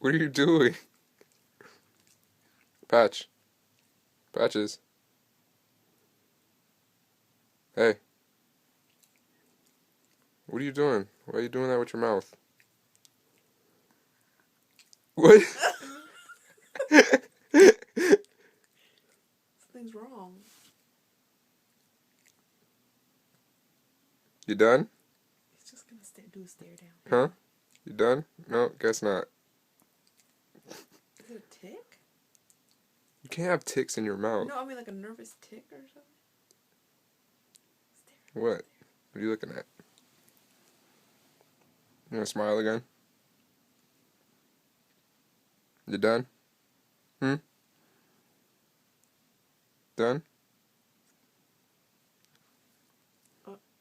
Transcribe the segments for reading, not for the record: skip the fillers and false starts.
What are you doing? Patch. Patches. Hey. What are you doing? Why are you doing that with your mouth? What? Something's wrong. You done? He's just gonna do a stare down. Huh? You done? No, guess not. Is it a tick? You can't have ticks in your mouth. No, I mean like a nervous tick or something. What? What are you looking at? You wanna smile again? You done? Hmm? Done?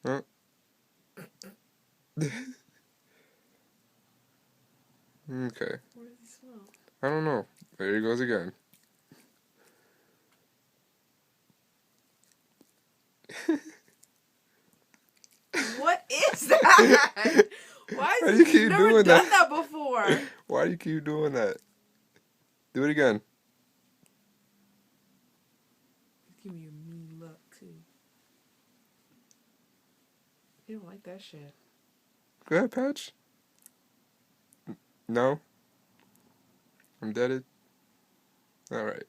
Huh? Okay. Where does he smell? I don't know. There he goes again. What is that? Why Why is do you he keep never doing done that? that before? Why do you keep doing that? Do it again. He's giving you a mean look too. He don't like that shit. Go ahead, Patch. No? I'm deaded? Alright.